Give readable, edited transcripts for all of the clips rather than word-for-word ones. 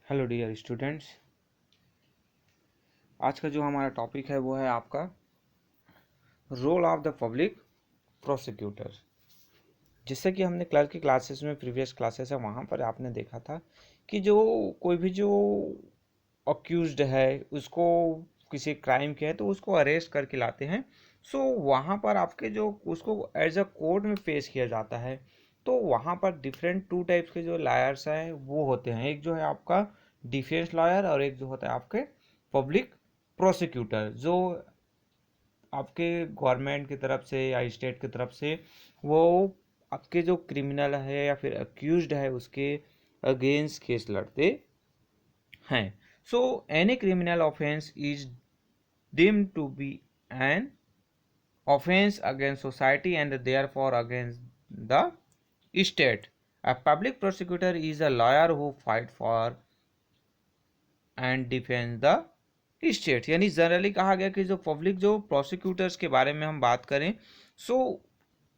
Hello dear students. आज का जो हमारा टॉपिक है वो है आपका role of the public prosecutor. जिससे कि हमने क्लर्क की क्लासेस में प्रीवियस क्लासेस है वहाँ पर आपने देखा था कि जो कोई भी जो अक्यूज्ड है उसको किसी क्राइम किया है तो उसको अरेस्ट करके लाते हैं। सो वहाँ पर आपके जो उसको एज अ कोर्ट में पेश किया जाता है। तो वहाँ पर डिफरेंट टू टाइप्स के जो लायर्स हैं वो होते हैं। एक जो है आपका डिफेंस लॉयर और एक जो होता है आपके पब्लिक प्रोसिक्यूटर, जो आपके गवर्नमेंट की तरफ से या स्टेट की तरफ से वो आपके जो क्रिमिनल है या फिर अक्यूज्ड है उसके अगेंस्ट केस लड़ते हैं। So any criminal offence is deemed to be an offense against society and therefore against the state. A public prosecutor is a lawyer who fight for and defends the state. यानी generally कहा गया कि जो public जो prosecutors के बारे में हम बात करें, सो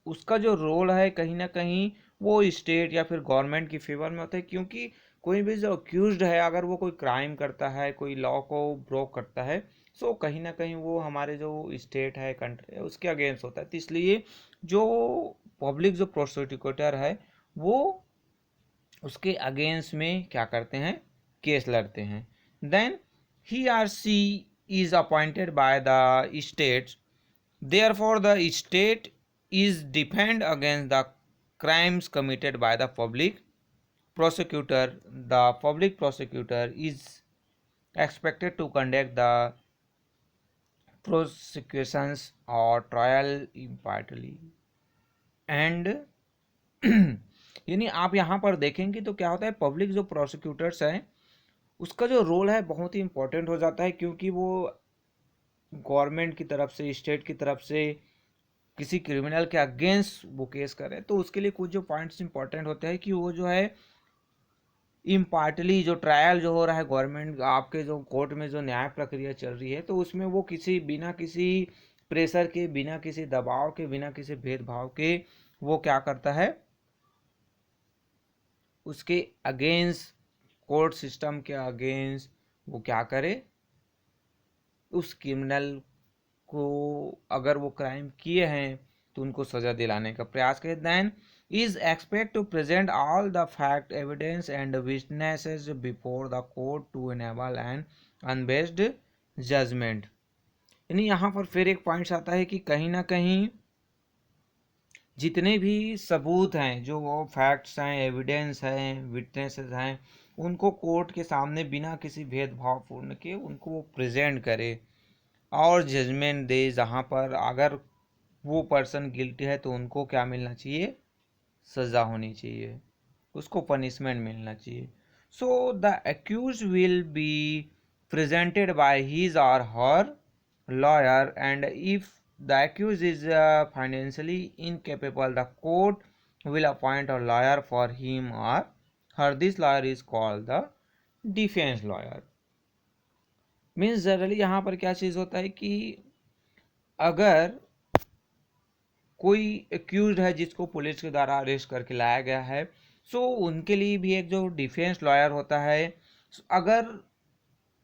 उसका जो रोल है कहीं ना कहीं वो स्टेट या फिर गवर्नमेंट की फेवर में होता है, क्योंकि कोई भी जो अक्यूज्ड है अगर वो कोई क्राइम करता है, कोई लॉ को ब्रोक करता है, सो कहीं ना कहीं वो हमारे जो स्टेट है, कंट्री है, उसके अगेंस्ट होता है। तो इसलिए जो पब्लिक जो प्रोसिक्यूटर है वो उसके अगेंस्ट में क्या करते हैं, केस लड़ते हैं। Then he or she is appointed by the state, therefore the state is defend against the crimes committed by the public prosecutor. The public prosecutor is expected to conduct the prosecutions or trial impartially and यानी आप यहाँ पर देखेंगे तो क्या होता है, public जो प्रोसिक्यूटर्स हैं उसका जो रोल है बहुत ही इंपॉर्टेंट हो जाता है, क्योंकि वो गवर्नमेंट की तरफ से, स्टेट की तरफ से किसी क्रिमिनल के अगेंस्ट वो केस करे तो उसके लिए कुछ जो पॉइंट्स इंपॉर्टेंट होते हैं कि वो जो है इम्पार्टली जो ट्रायल जो हो रहा है, गवर्नमेंट आपके जो कोर्ट में जो न्याय प्रक्रिया चल रही है तो उसमें वो किसी बिना किसी प्रेशर के, बिना किसी दबाव के, बिना किसी भेदभाव के वो क्या करता है, उसके अगेंस्ट, कोर्ट सिस्टम के अगेंस्ट वो क्या करे, उस क्रिमिनल को अगर वो क्राइम किए हैं तो उनको सजा दिलाने का प्रयास करे। Then is expect to present all the fact, evidence and witnesses before the court to enable an unbiased judgement. यानी यहाँ पर फिर एक पॉइंट आता है कि कहीं ना कहीं जितने भी सबूत हैं, जो वो फैक्ट्स हैं, एविडेंस हैं, विटनेसेस हैं, उनको कोर्ट के सामने बिना किसी भेदभावपूर्ण के उनको वो प्रेजेंट करे और जजमेंट दे, जहाँ पर अगर वो पर्सन गिल्टी है तो उनको क्या मिलना चाहिए, सज़ा होनी चाहिए, उसको पनिशमेंट मिलना चाहिए। So the accused will be presented by his or her lawyer and if the accused is financially incapable, the court will appoint a lawyer for him or her. This lawyer is called the defense lawyer. Means generally यहाँ पर क्या चीज़ होता है कि अगर कोई accused है जिसको पुलिस के द्वारा अरेस्ट करके लाया गया है, सो उनके लिए भी एक जो डिफेंस लॉयर होता है। अगर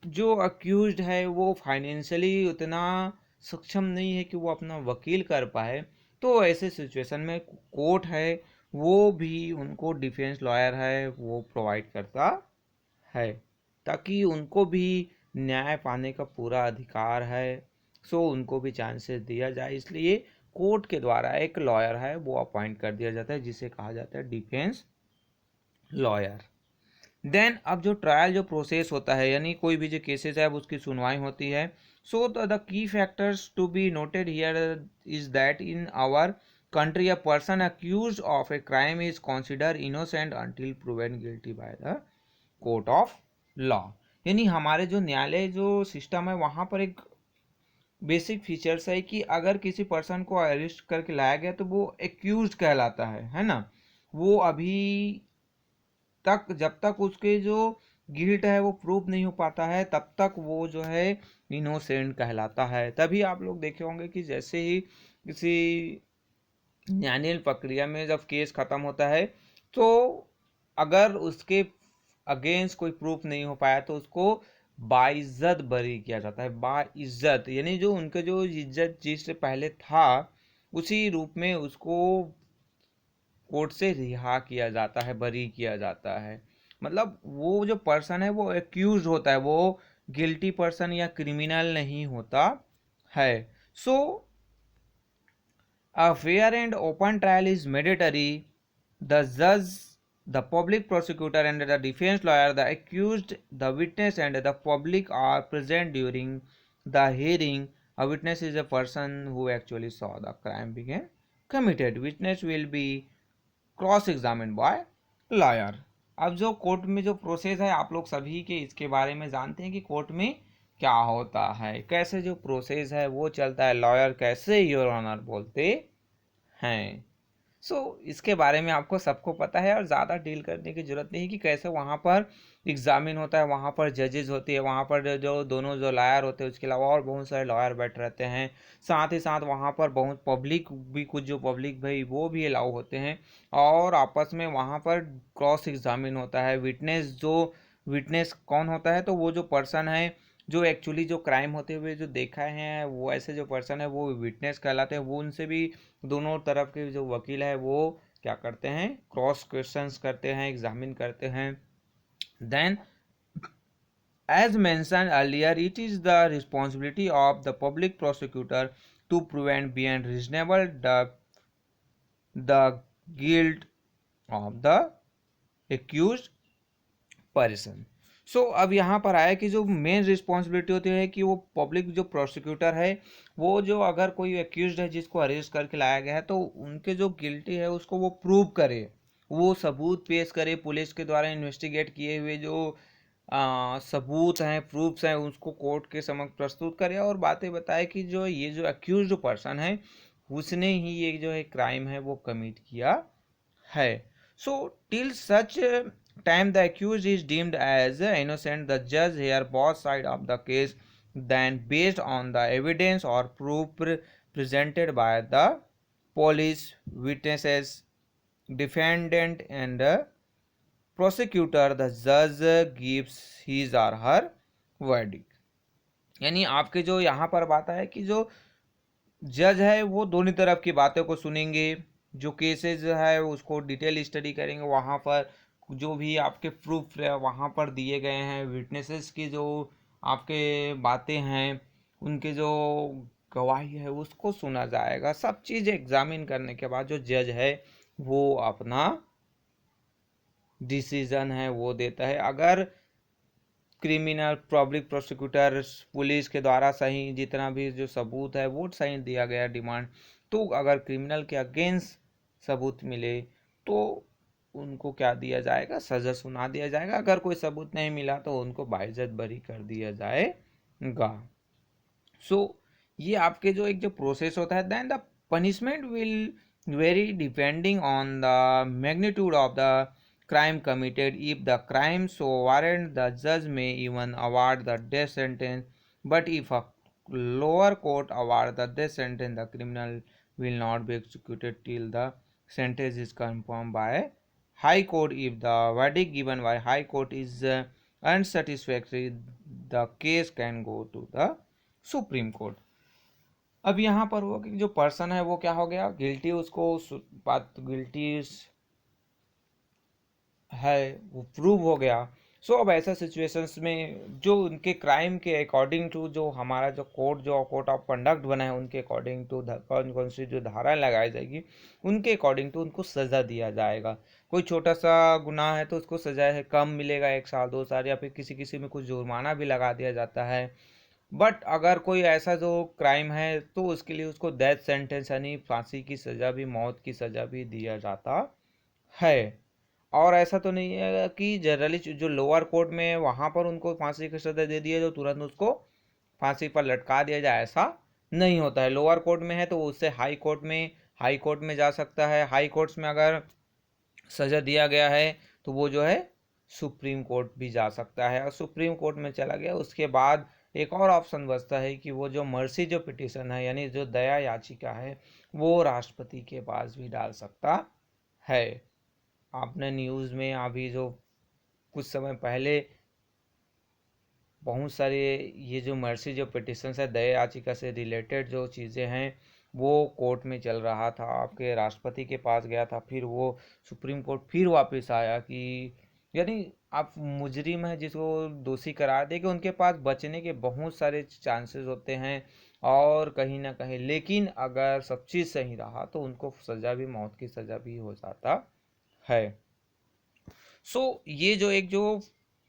जो अक्यूज्ड है वो फाइनेंशियली उतना सक्षम नहीं है कि वो अपना वकील कर पाए, तो ऐसे सिचुएशन में कोर्ट है वो भी उनको डिफेंस लॉयर है वो प्रोवाइड करता है, ताकि उनको भी न्याय पाने का पूरा अधिकार है। सो उनको भी चांसेस दिया जाए, इसलिए कोर्ट के द्वारा एक लॉयर है वो अपॉइंट कर दिया जाता है जिसे कहा जाता है डिफेंस लॉयर। देन अब जो ट्रायल जो प्रोसेस होता है, यानी कोई भी जो केसेस है अब उसकी सुनवाई होती है। So the key factors to be noted here is that in our country a person accused of a crime is consider innocent until proven guilty by the court of law. यानी हमारे जो न्यायालय जो सिस्टम है वहाँ पर एक basic features है कि अगर किसी पर्सन को अरेस्ट करके लाया गया तो वो एक्यूज्ड कहलाता है ना। वो अभी तक जब तक उसके जो गिल्ट है वो प्रूव नहीं हो पाता है तब तक वो जो है इनोसेंट कहलाता है। तभी आप लोग देखे होंगे कि जैसे ही किसी न्यायालयीन प्रक्रिया में जब केस खत्म होता है तो अगर उसके अगेंस्ट कोई प्रूफ नहीं हो पाया तो उसको बाइज्जत बरी किया जाता है। बाइज्जत यानी जो उनके जो इज्जत जिससे पहले था उसी रूप में उसको कोर्ट से रिहा किया जाता है, बरी किया जाता है। मतलब वो जो पर्सन है वो एक्यूज होता है, वो गिल्टी पर्सन या क्रिमिनल नहीं होता है। सो a fair and open trial is mandatory. The judge, the public prosecutor, and the defense lawyer, the accused, the witness, and the public are present during the hearing. A witness is a person who actually saw the crime being committed. Witness will be cross examine by lawyer. अब जो court में जो process है आप लोग सभी के इसके बारे में जानते हैं कि कोर्ट में क्या होता है, कैसे जो प्रोसेस है वो चलता है, लॉयर कैसे योर ऑनर बोलते हैं। इसके बारे में आपको सबको पता है और ज़्यादा डील करने की ज़रूरत नहीं कि कैसे वहाँ पर एग्जामिन होता है, वहाँ पर जजेस होती है, वहाँ पर जो दोनों जो लॉयर होते हैं उसके अलावा और बहुत सारे लॉयर बैठ रहते हैं। साथ ही साथ वहाँ पर बहुत पब्लिक भी, कुछ जो पब्लिक भाई वो भी अलाउ होते हैं और आपस में वहाँ पर क्रॉस एग्जामिन होता है। विटनेस कौन होता है, तो वो जो पर्सन है जो एक्चुअली जो क्राइम होते हुए जो देखा है वो ऐसे जो पर्सन है वो विटनेस कहलाते हैं। वो उनसे भी दोनों तरफ के जो वकील है वो क्या करते हैं, क्रॉस क्वेश्चंस करते हैं, एग्जामिन करते हैं। Then as mentioned earlier, it is the responsibility of the public prosecutor to prevent beyond reasonable doubt the guilt of the accused person. अब यहाँ पर आया कि जो मेन रिस्पॉन्सिबिलिटी होती है कि वो पब्लिक जो प्रोसिक्यूटर है वो जो अगर कोई एक्यूज्ड है जिसको अरेस्ट करके लाया गया है तो उनके जो गिल्टी है उसको वो प्रूव करे, वो सबूत पेश करे, पुलिस के द्वारा इन्वेस्टिगेट किए हुए जो सबूत हैं, प्रूफ्स हैं, उसको कोर्ट के समक्ष प्रस्तुत करे और बातें बताए कि जो ये जो एक्यूज्ड पर्सन है उसने ही ये जो है क्राइम है वो कमिट किया है। Till such time the accused is deemed as innocent, the judge hear both sides of the case, then based on the evidence or proof presented by the police, witnesses, defendant and prosecutor, the judge gives his or her verdict। यानी आपके जो यहाँ पर बात है कि जो जज है वो दोनों तरफ की बातों को सुनेंगे, जो केसेस है उसको डिटेल स्टडी करेंगे, वहाँ पर जो भी आपके प्रूफ वहाँ पर दिए गए हैं, विटनेसेस की जो आपके बातें हैं, उनके जो गवाही है उसको सुना जाएगा। सब चीज़ एग्जामिन करने के बाद जो जज है वो अपना डिसीजन है वो देता है। अगर क्रिमिनल पब्लिक प्रोसिक्यूटर पुलिस के द्वारा सही जितना भी जो सबूत है वो सही दिया गया डिमांड, तो अगर क्रिमिनल के अगेंस्ट सबूत मिले तो उनको क्या दिया जाएगा, सजा सुना दिया जाएगा। अगर कोई सबूत नहीं मिला तो उनको बाइज्जत बरी कर दिया जाएगा। ये आपके जो एक जो प्रोसेस होता है, then the punishment will vary depending on the magnitude of the crime committed. If the crime so warrant, the judge may even award the death sentence. But if a lower court award the death sentence, the criminal will not be executed till the sentence is confirmed by high court. If the verdict given by high court is unsatisfactory, the case can go to the supreme court। अब यहाँ पर हुआ कि जो person है वो क्या हो गया, गिल्टी, उसको बात गिल्टी है वो प्रूव हो गया। अब ऐसा सिचुएशंस में जो उनके क्राइम के अकॉर्डिंग टू जो हमारा जो कोर्ट ऑफ कंडक्ट बना है उनके अकॉर्डिंग टू कौन कौन सी जो धाराएं लगाई जाएगी उनके अकॉर्डिंग टू उनको सज़ा दिया जाएगा। कोई छोटा सा गुनाह है तो उसको सज़ा है कम मिलेगा, 1 साल 2 साल, या फिर किसी किसी में कुछ जुर्माना भी लगा दिया जाता है। बट अगर कोई ऐसा जो क्राइम है तो उसके लिए उसको डेथ सेंटेंस यानी फांसी की सज़ा भी, मौत की सज़ा भी दिया जाता है। और ऐसा तो नहीं है कि जनरली जो लोअर कोर्ट में वहाँ पर उनको फांसी की सजा दे दी है तो तुरंत उसको फांसी पर लटका दिया जाए, ऐसा नहीं होता है। लोअर कोर्ट में है तो उससे हाई कोर्ट में जा सकता है। हाई कोर्ट्स में अगर सजा दिया गया है तो वो जो है सुप्रीम कोर्ट भी जा सकता है, और सुप्रीम कोर्ट में चला गया उसके बाद एक और ऑप्शन बचता है कि वो जो मर्सी जो पिटिशन है यानी जो दया याचिका है वो राष्ट्रपति के पास भी डाल सकता है। आपने न्यूज़ में अभी जो कुछ समय पहले बहुत सारे ये जो मर्सी जो पिटिशंस है, दया याचिका से रिलेटेड जो चीज़ें हैं वो कोर्ट में चल रहा था, आपके राष्ट्रपति के पास गया था, फिर वो सुप्रीम कोर्ट फिर वापस आया कि यानी आप मुजरिम है जिसको दोषी करार दे कि उनके पास बचने के बहुत सारे चांसेस होते हैं, और कहीं ना कहीं लेकिन अगर सब चीज़ सही रहा तो उनको सज़ा भी, मौत की सज़ा भी हो जाता है। सो ये जो एक जो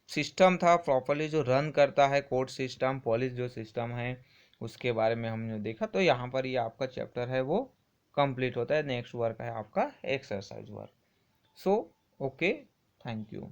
सिस्टम था प्रॉपरली जो रन करता है कोर्ट सिस्टम, पुलिस जो सिस्टम है, उसके बारे में हमने देखा। तो यहाँ पर ये आपका चैप्टर है वो कंप्लीट होता है। नेक्स्ट वर्क है आपका exercise work. So okay, thank you.